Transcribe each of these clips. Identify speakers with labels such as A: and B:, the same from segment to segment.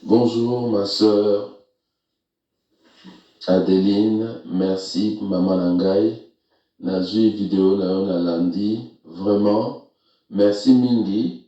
A: Bonjour ma sœur Adeline, merci maman Nangai. Nazui vidéo na yo na lundi, vraiment, merci mingi.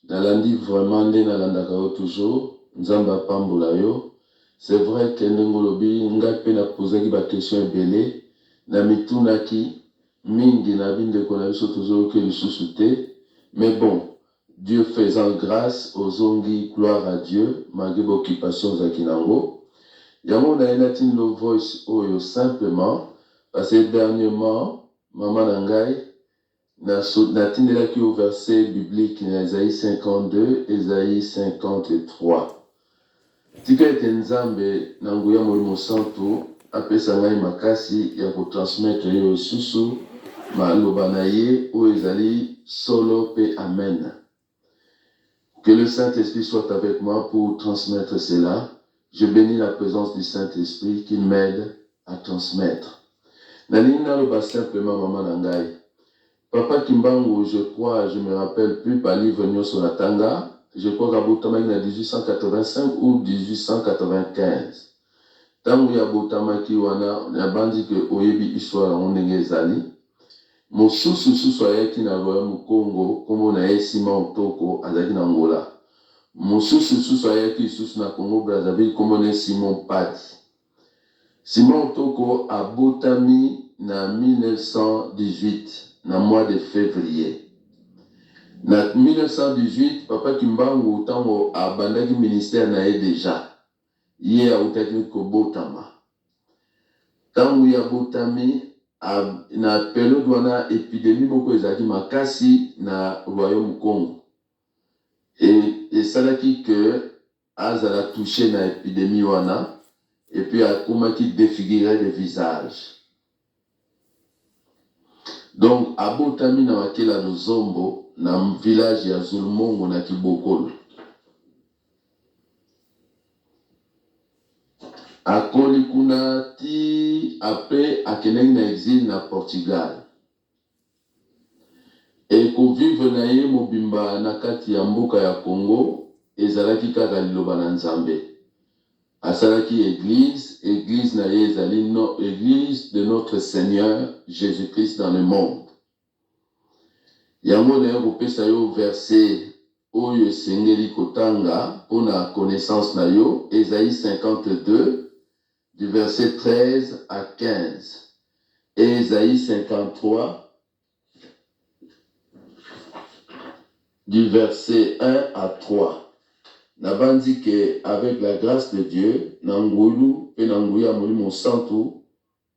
A: Na lundi vraiment nde nalandaka yo toujours, nzamba pambola yo. C'est vrai que ndengolobi ngai pe na posaki ba question ebele, na mitunaki mingi na bindeko na biso toujours que lisusu te. Mais bon, Dieu faisant grâce aux ongi, gloire à Dieu, malgré l'occupation zakinango. Yango na enatine le voice oyo simplement, parce que dernièrement, maman Nangai, na tindelaki au verset biblique na Esaïe 52, Esaïe 53. Tika ete nzambe na nguya molimo santu, apesa ngai makasi ya kotransmettre yo susu, maloba na ye oyo ezali solo pe amen. Que le Saint-Esprit soit avec moi pour transmettre cela. Je bénis la présence du Saint-Esprit qui m'aide à transmettre. Nalingi naloba simplement maman Nangai. Papa Kimbangu, je crois, je me rappelle plus par livre Nyoso Natanga. Je crois qu'Abotamaki na 1885 ou 1895. Tangu ya Botamaki wana, nabandi ke oyebi histoire na ndenge ezali. Mosusu ayaki na royaume Congo, kombo na ye Simon Otoko azalaki na Angola. Mosusu ayaki lisusu na Congo Brazzaville, kombo na ye Simon Padi. Simon Otoko abotami na 1918 na mois de février. Na 1918 papa Kimbangu tango abandaki ministère na ye déjà. Ye autaki kobotama. Tango ya botami na période wana épidémie moko ezalaki makasi na royaume Congo. Et salaki que azala touché na épidémie wana et puis akomaki défigurer le visage. Donc abotami na wakela Luzombo na village ya Zulmongo na Kibokolo. Akoli kuna ti après akenengi na exil na Portugal. Et ko vivre na ye mobimba na kati ya mboka ya Congo ezalaki kaka liloba na Nzambe. Asalaki église na ye ezali no église de notre Seigneur Jésus-Christ dans le monde. Yango na yo kopesa yo verset oyo esengeli kotanga pona connaissance na yo, Esaïe 52 du verset 13 à 15 et Esaïe 53 du verset 1 à 3. Nabandi que avec la grâce de Dieu, nangulu pe nanguya molimo santu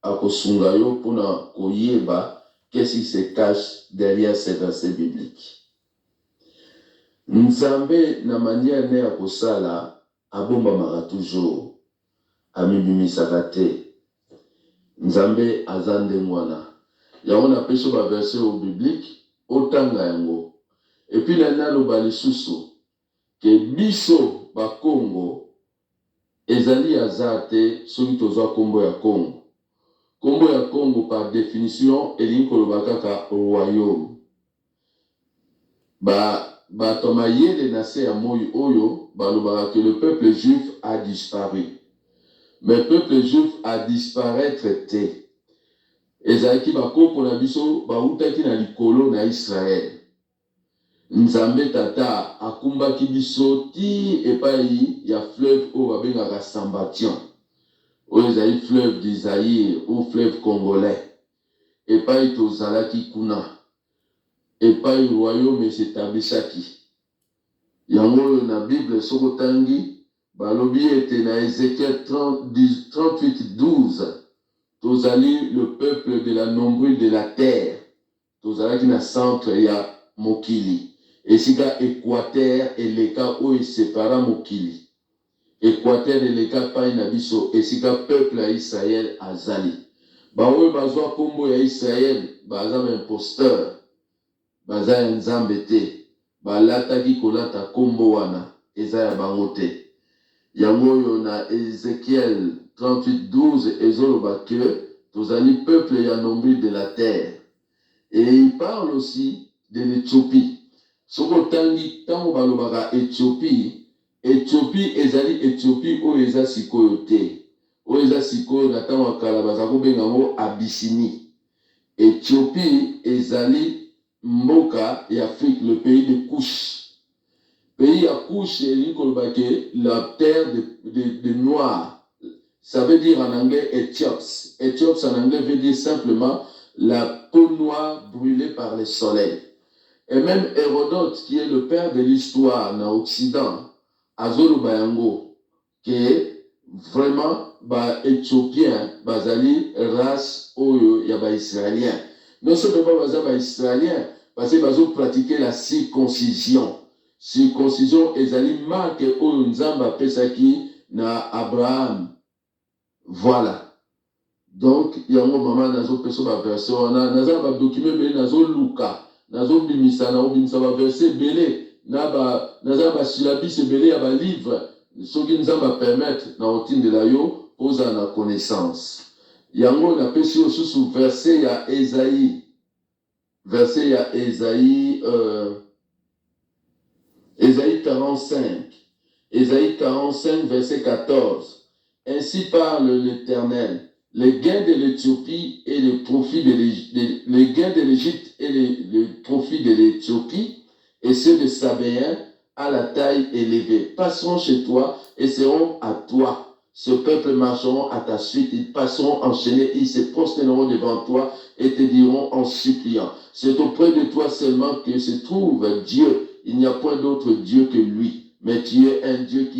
A: akosunga yo pona koyeba qu'est-ce qui se cache derrière ces versets bibliques. Nzambe na manière ne akosala abombamaka toujours. Amibimisaka te. Nzambe azande mwana. Yango na peso ba verset au biblique otanga yango. Et puis na loba lisusu ke biso ba Congo ezali azate soki tozwa kombo ya Congo. Kombo ya Congo par définition elingi koloba kaka royaume. Bato mayele na se ya moi oyo balobaka que le peuple juif a disparu. Mais le peuple juif a disparaître te. Ezalaki bakoko na biso bautaki na likolo na Israël. Nzambe tata akumbaki biso ti epai ya fleuve oyo babengaka Sambation. Oyo ezali fleuve du Zaïre ou fleuve congolais. Epai tozalaki kuna. Epai royaume s'établissaki. Yango na Bible sokotangi balobi ete na Ézéchiel 38:12 tozali le peuple de la nombril de la terre. Tozalaki na centre ya mokili. Esika équateur eleka oyo separa mokili. Équateur eleka pai na biso esika peuple ya Israël azali. Baoyo bazwa kombo ya Israël baza imposteur. Baza ya Nzambe te. Balataki kolata kombo wana eza ya bango te. Yango yo na Ézéchiel 38:12 ezoloba que tozali peuple ya nombril de la terre. Et il parle aussi de l'Éthiopie. Soko tangi tango balobaka Éthiopie, Éthiopie ezali Éthiopie oyo eza sikoyo te. Oyo eza sikoyo na ntango ya kala baza kobenga yango Abyssinie. Éthiopie ezali mboka ya Afrique, le pays de Couche. Pays ya Couche elingi koloba ke la terre de Noirs. Ça veut dire en anglais Éthiops. Éthiops en anglais veut dire simplement la peau noire brûlée par le soleil. Et même Hérodote, qui est le père de l'histoire en Occident, Azolo Bayango, qui est vraiment éthiopien, bazali race oyo ya ba israélien. Non seulement ba israélien, parce que bazo pratiquer la circoncision. Circoncision ezali marque oyo Nzamba pesaki na Abraham. Voilà. Donc, yango mama nazo peso ba version na naza ba document be nazo luka. Nazo bimisa na obimisa ba verset belé na ba naza ba syllabis belé ya ba livre soki Nzamba permettre na otindela yo oza na connaissance. Yango na pesi yo susu verset ya Esaïe. Verset ya Esaïe Esaïe 45. Esaïe 45 verset 14. Ainsi parle l'Éternel. Les gains de l'Éthiopie et les profits de les gains de l'Égypte et les profits de l'Éthiopie et ceux de Sabéens à la taille élevée passeront chez toi et seront à toi. Ce peuple marcheront à ta suite, ils passeront enchaînés, ils se prosterneront devant toi et te diront en suppliant. C'est auprès de toi seulement que se trouve Dieu. Il n'y a point d'autre Dieu que lui. Mais tu es un Dieu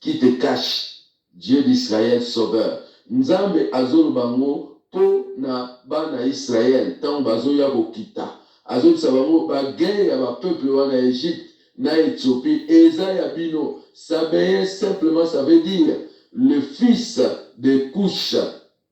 A: qui te cache. Dieu d'Israël sauveur. Nzambe azolo bango po na bana Israël tant bazoya kokita. Azolo sabango bagay ya ba peuple wana Égypte na Éthiopie eza ya bino. Sabéen simplement ça veut dire le fils de Couche.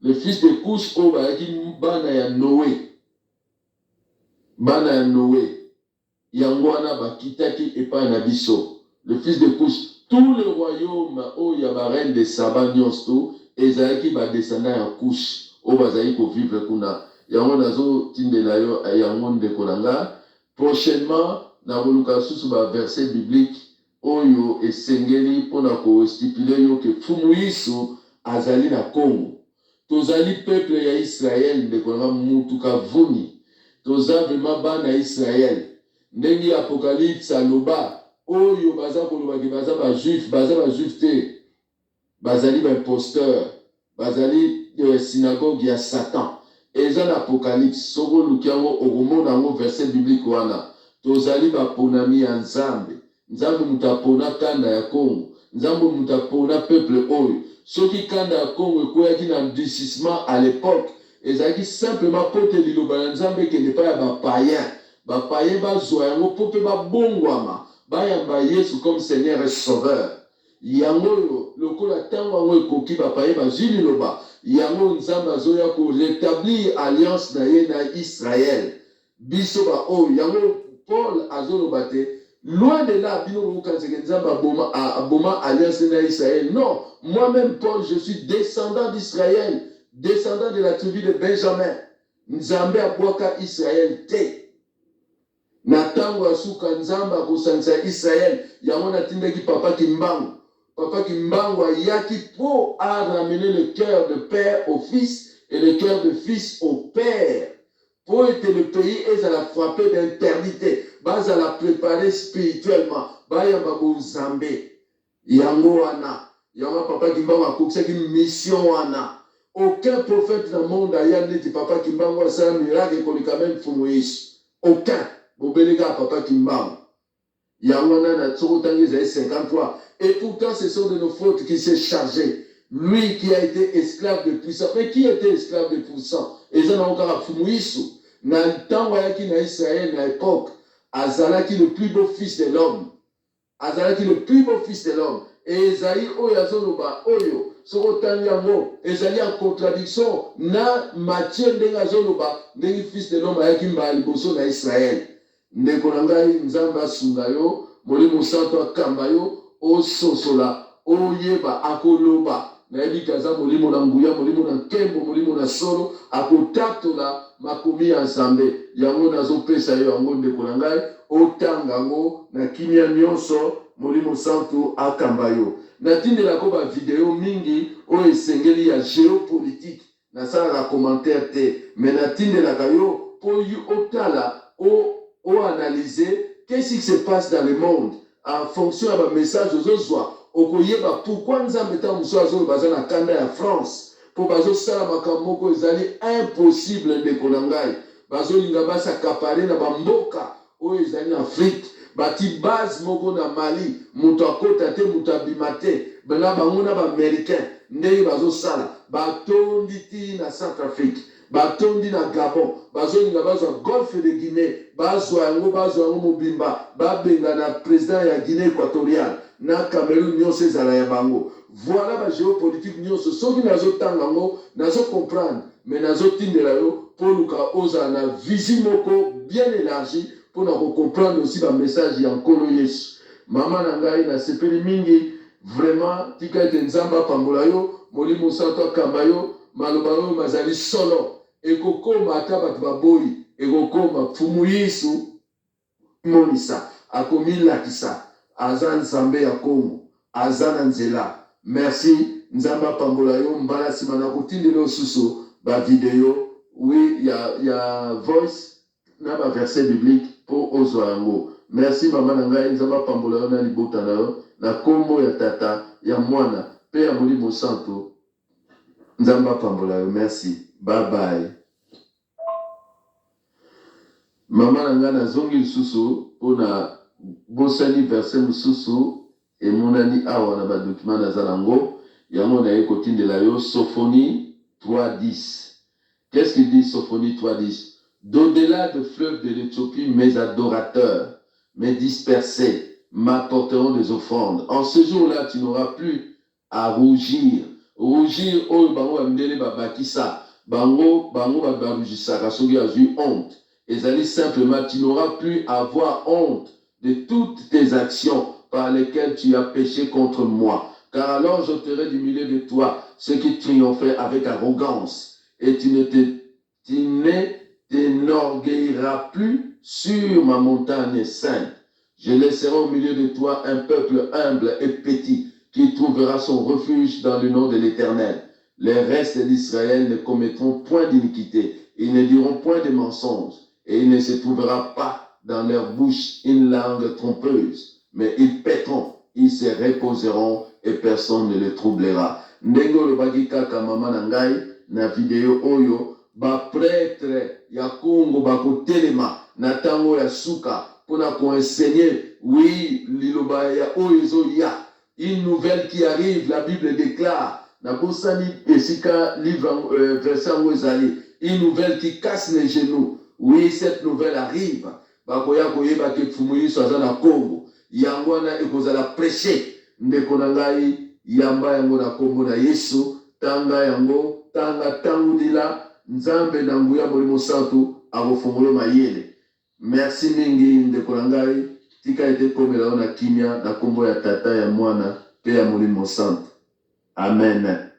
A: Le fils de Couche o bayaki bana ya Noé. Bana ya Noé. Yango wana bakitaki epa na biso. Le fils de Couche. Tout le royaume où il y a la reine de Saba nyonso ezalaki ba descendant ya Couche o bazali ko vivre kuna yango nazo tindela yo yango ndeko nanga prochainement na boluka susu ba verset biblique oyo esengeli pona ko stipuler yo ke fumu Yesu azali na Congo. Tozali peuple ya Israël ndeko nanga mutuka vuni. Toza vraiment bana Israël. Ndenge Apocalypse aloba oyo baza kolobaki baza ba juif te bazali ba imposteur bazali synagogue ya Satan eza na Apocalypse soko lukiango okomona ngo verset biblique wana tozali ba ponami ya Nzambe mutapona kanda ya Congo Nzambe mutapona peuple oyo soki kanda ya Congo ekoyaki na endurcissement à l'époque ezalaki simplement pote liloba ya Nzambe kende pa ya ba païen bazwa yango po pe babongwama bayamba Yesu comme Seigneur et Sauveur. Yango lokola tango yango ekoki bapaye bazili loba. Yango Nzambe azoya ko rétablir alliance na ye na Israël. Biso ba o yango Paul azoloba te loin de là bino bokanzeke Nzambe aboma alliance na Israël. Non, moi-même Paul je suis descendant d'Israël, descendant de la tribu de Benjamin. Nzambe abwaka Israël te. Na tango ya suka Nzamba kosanisa Israël yango natindaki papa Kimbangu ayaki pour ramener le cœur de père au fils et le cœur de fils au père pour que le pays ait à la frapper d'interdité bas à la préparer spirituellement bayamba bozambe yango wana yango papa Kimbangu akokisaki mission wana aucun prophète dans le monde aya neti papa Kimbangu asala miracle kolika même fumu Yesu aucun. Bobelega papa Kimbangu. Yangwana na tsokotangi zaï 53. Et pourtant, ce sont de nos fautes qui s'est chargé. Lui qui a été esclave de puissant. Mais qui était esclave de puissant? Et ça n'a encore fumouissou. Dans le temps où il y a Israël, à l'époque, Azalaki le plus beau fils de l'homme. Azalaki le plus beau fils de l'homme. Et Esaïe, Oyazoloba, Oyo. Sorotanyango, ezali en contradiction na Matthieu ndenga zoloba ndengi fils de l'homme ayaki mbala liboso na Israël. Ndeko na ngai Nzambe asunga yo molimo santo akamba yo ososola oyeba akoloba nayebi kaza molimo na nguya molimo na nkembo molimo na solo akotatola makomi ya Nzambe yango nazopesa yo yango ndeko na ngai otanga yango na kimia nyonso Molimo Santo akambayo. Natindelaka ba video mingi o esengeli ya géopolitique. Nasala commentaire te. Mais natindelaka yo po yu otala o analyser qu'est-ce qui se passe dans le monde en fonction de la message aux autres. Okoyeba pourquoi nous avons muso bazana na kanda ya France pour bazo sala makamoko ezali impossible de konangai bazo linga basa kapare na bamboka o ezali en Afrique bati base moko na Mali muto akota te muto abima te bana bango na ba américain ndenge bazo sala batondi ti na Centrafrique batondi na Gabon bazolinga bazwa golfe de Guinée bazwa yango mobimba babenga na président ya Guinée équatoriale na Cameroun nyonso ezala ya bango. Voilà ba géopolitique nyonso soki nazotanga yango nazo comprendre mais nazotindela yo pour luka oza na vision moko bien élargie pour na comprendre aussi ba message ya nkolo Yesu. Mama na ngai na sepeli mingi vraiment tika ete nzamba pambola yo molimo santo akamba yo maloba oyo mazali solo ekokoma ata bato baboyi ekokoma fumu Yesu monisa akomilakisa aza nzambe ya kongo aza na nzela. Merci nzamba pambola yo mbala nsima na kotindela osusu ba video oui ya voice na ba verset biblique po ozwa yango. Merci mama na ngai nzamba pambola yo na libota na yo na kombo ya tata ya mwana pe ya molimo santo nzamba pambola yo. Merci, bye bye. Mama na ngai nazongi lisusu pona bosani verset mususu emonani awa na ba document naza nango yango na ekotindela yo Sophonie 3:10. Qu'est-ce qu'il dit Sophonie 3:10? D'au-delà de fleuve de l'Éthiopie, mes adorateurs, mes dispersés, m'apporteront des offrandes. En ce jour-là, tu n'auras plus à rougir. Rougir, oh, bango amdele babakisa, bango barougissaka, soki azui honte. Et simplement, tu n'auras plus à avoir honte de toutes tes actions par lesquelles tu as péché contre moi. Car alors j'ôterai du milieu de toi ceux qui triomphaient avec arrogance, et tu ne t'énorgueilliras plus sur ma montagne sainte. Je laisserai au milieu de toi un peuple humble et petit qui trouvera son refuge dans le nom de l'Éternel. Les restes d'Israël ne commettront point d'iniquité, ils ne diront point de mensonges, et il ne se trouvera pas dans leur bouche une langue trompeuse, mais ils paîtront, ils se reposeront et personne ne les troublera. Ndengo le bagikaka mama nangai na video oyo ba prêtre ya Congo bako telema na tango ya suka pona ko enseigner oui liloba ya oyo ya une nouvelle qui arrive. La Bible déclare na bosani esika livre verset ngozali une nouvelle qui casse les genoux. Oui, cette nouvelle arrive. Bakoya koyeba ke fumu Yesu aza na Congo yango wana ekozala prêcher ndeko na ngai yamba yango na kombo na Yesu tanga yango tanga tangudila nzambe na nguya molimo santo akofungola mayele. Merci mingi ndeko na ngai tika ete komela na kimia na kombo ya tata ya mwana pe ya molimo santo. Amen.